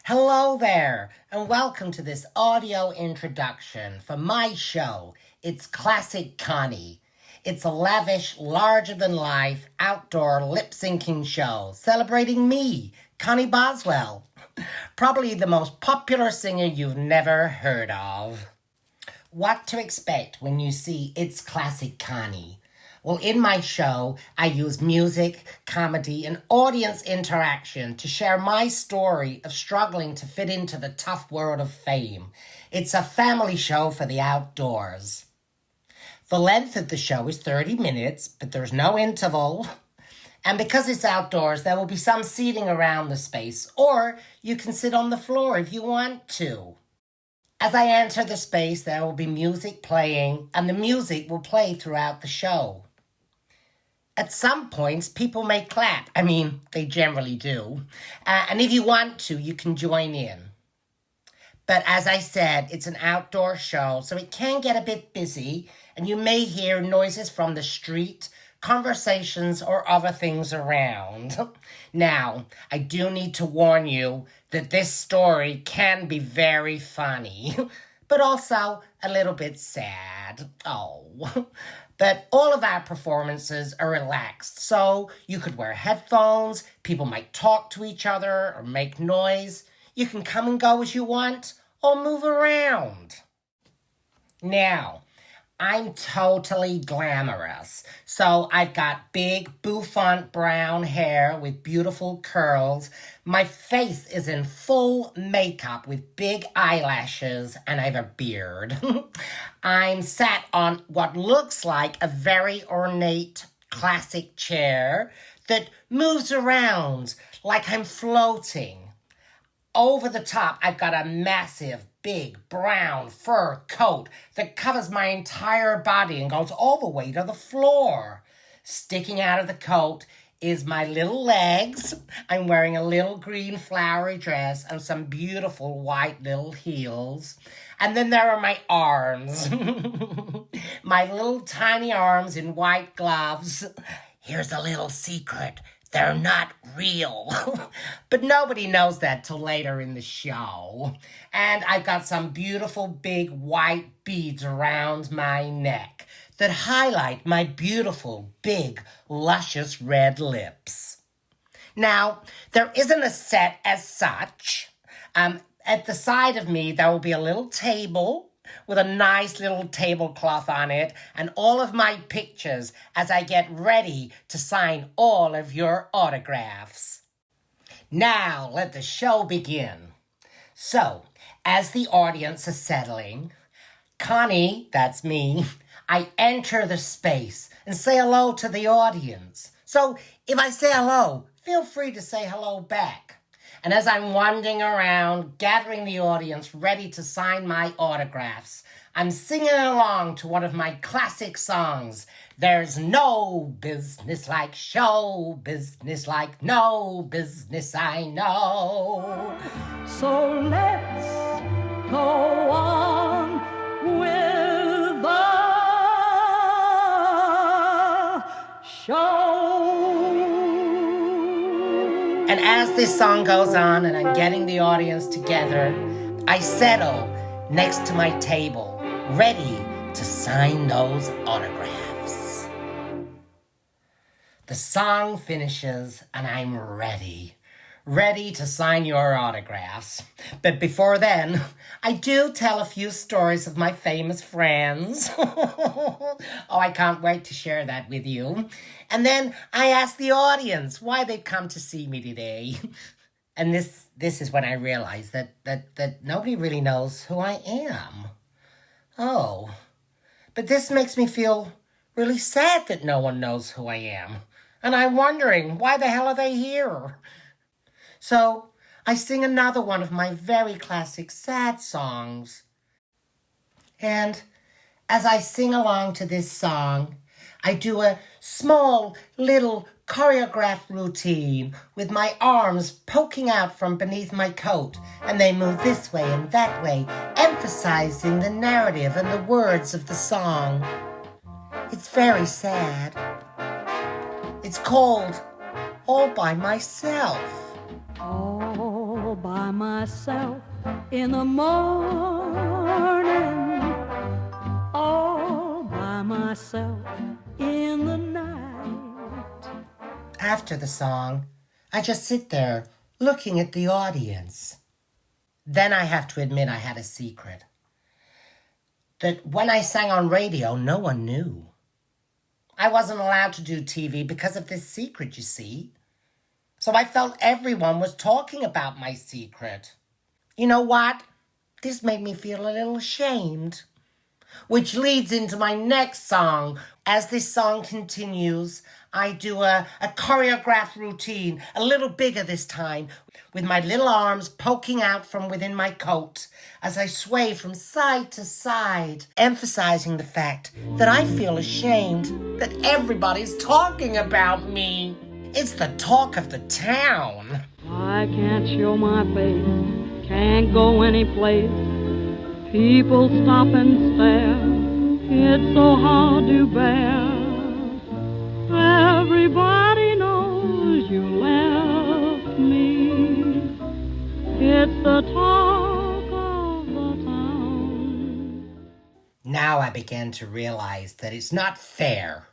Hello there, and welcome to this audio introduction for my show. It's Classic Connee. It's a lavish, larger-than-life, outdoor lip-syncing show celebrating me, Connee Boswell, probably the most popular singer you've never heard of. What to expect when you see It's Classic Connee? Well, in my show, I use music, comedy, and audience interaction to share my story of struggling to fit into the tough world of fame. It's a family show for the outdoors. The length of the show is 30 minutes, but there's no interval. And because it's outdoors, there will be some seating around the space, or you can sit on the floor if you want to. As I enter the space, there will be music playing, and the music will play throughout the show. At some points, people may clap. They generally do. And if you want to, you can join in. But as I said, it's an outdoor show, so it can get a bit busy, and you may hear noises from the street, conversations, or other things around. Now, I do need to warn you that this story can be very funny, but also a little bit sad. But all of our performances are relaxed, so you could wear headphones, people might talk to each other or make noise. You can come and go as you want or move around. Now, I'm totally glamorous. So I've got big bouffant brown hair with beautiful curls. My face is in full makeup with big eyelashes, and I have a beard. I'm sat on what looks like a very ornate classic chair that moves around like I'm floating. Over the top, I've got a massive, big, brown fur coat that covers my entire body and goes all the way to the floor. Sticking out of the coat is my little legs. I'm wearing a little green flowery dress and some beautiful white little heels. And then there are my arms. My little tiny arms in white gloves. Here's a little secret. They're not real. But nobody knows that till later in the show. And I've got some beautiful big white beads around my neck that highlight my beautiful, big, luscious red lips. Now, there isn't a set as such. At the side of me, there will be a little table with a nice little tablecloth on it and all of my pictures as I get ready to sign all of your autographs. Now, let the show begin. So, as the audience is settling, Connee, that's me, I enter the space and say hello to the audience. So, if I say hello, feel free to say hello back. And as I'm wandering around, gathering the audience ready to sign my autographs, I'm singing along to one of my classic songs. There's no business like show business, like no business I know. So let's go on with the show. And as this song goes on and I'm getting the audience together, I settle next to my table, ready to sign those autographs. The song finishes and I'm ready to sign your autographs. But before then, I do tell a few stories of my famous friends. I can't wait to share that with you. And then I ask the audience why they've come to see me today. And this is when I realize that nobody really knows who I am. Oh, but this makes me feel really sad that no one knows who I am. And I'm wondering, why the hell are they here? So I sing another one of my very classic sad songs. And as I sing along to this song, I do a small little choreographed routine with my arms poking out from beneath my coat, and they move this way and that way, emphasizing the narrative and the words of the song. It's very sad. It's called All by Myself. All by myself in the morning, all by myself in the night. After the song, I just sit there looking at the audience. Then I have to admit I had a secret. That when I sang on radio, no one knew. I wasn't allowed to do TV because of this secret, you see. So I felt everyone was talking about my secret. You know what? This made me feel a little ashamed. Which leads into my next song. As this song continues, I do a choreographed routine, a little bigger this time, with my little arms poking out from within my coat as I sway from side to side, emphasizing the fact that I feel ashamed that everybody's talking about me. It's the talk of the town. I can't show my face, can't go any place. People stop and stare, it's so hard to bear. Everybody knows you left me. It's the talk of the town. Now I began to realize that it's not fair.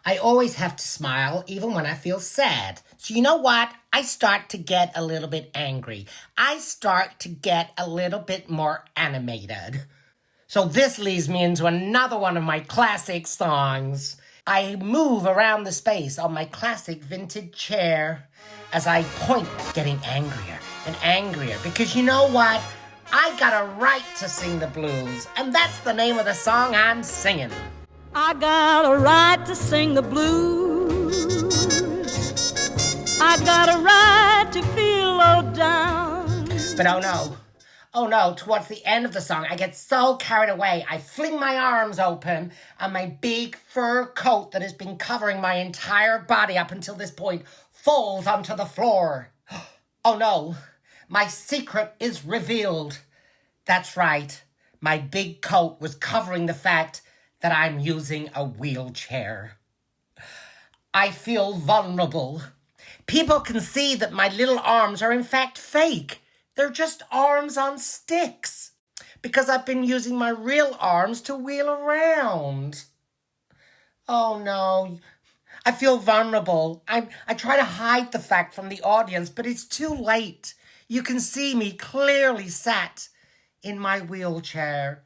I always have to smile even when I feel sad. So you know what? I start to get a little bit angry. I start to get a little bit more animated. So this leads me into another one of my classic songs. I move around the space on my classic vintage chair as I point, getting angrier and angrier. Because you know what? I got a right to sing the blues. And that's the name of the song I'm singing. I got a right to sing the blues. I got a right to feel low down. But oh no, towards the end of the song, I get so carried away. I fling my arms open and my big fur coat that has been covering my entire body up until this point falls onto the floor. Oh no, my secret is revealed. That's right, my big coat was covering the fact that I'm using a wheelchair. I feel vulnerable. People can see that my little arms are in fact fake. They're just arms on sticks because I've been using my real arms to wheel around. Oh no, I feel vulnerable. I try to hide the fact from the audience, but it's too late. You can see me clearly sat in my wheelchair,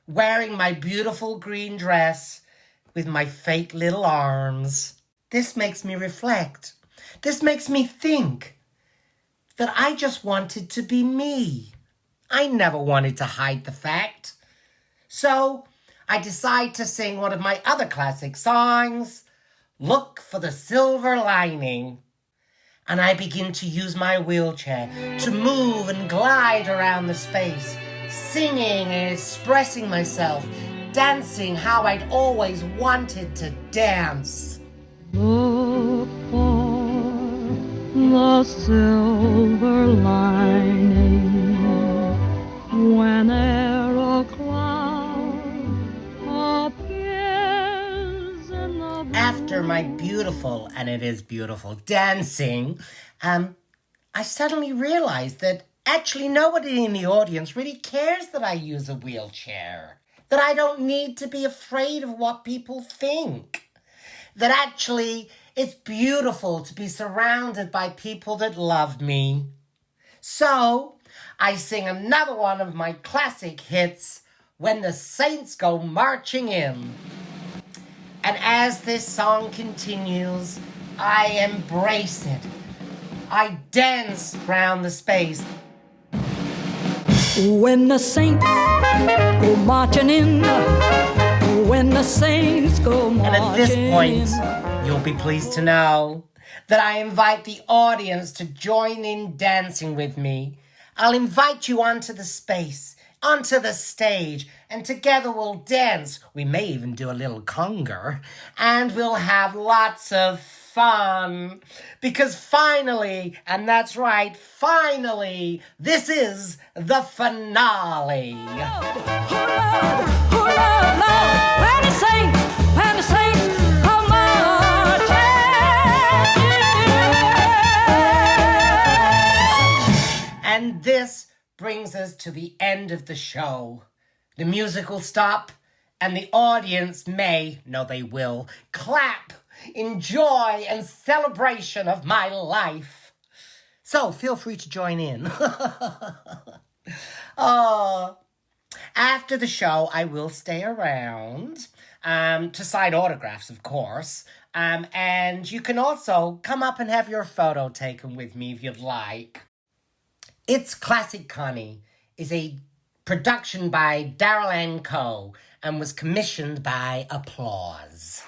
wearing my beautiful green dress with my fake little arms. This makes me reflect. This makes me think that I just wanted to be me. I never wanted to hide the fact. So I decide to sing one of my other classic songs, Look for the Silver Lining. And I begin to use my wheelchair to move and glide around the space, singing and expressing myself, dancing how I'd always wanted to dance. Look for the silver lining whenever a cloud appears in the blue. After my beautiful, and it is beautiful, dancing, I suddenly realized that actually nobody in the audience really cares that I use a wheelchair. That I don't need to be afraid of what people think. That actually it's beautiful to be surrounded by people that love me. So I sing another one of my classic hits, When the Saints Go Marching In. And as this song continues, I embrace it. I dance round the space. When the saints go marching in, when the saints go marching in. And at this point, you'll be pleased to know that I invite the audience to join in dancing with me. I'll invite you onto the space, onto the stage, and together we'll dance. We may even do a little conga, and we'll have lots of fun. Because finally, and that's right, finally, this is the finale. When the saints come marching in. And this brings us to the end of the show. The music will stop, and the audience may, no they will, clap in joy and celebration of my life. So feel free to join in. After the show, I will stay around to sign autographs, of course. And you can also come up and have your photo taken with me if you'd like. It's Classic Connee is a production by Daryl Co. and was commissioned by Applause.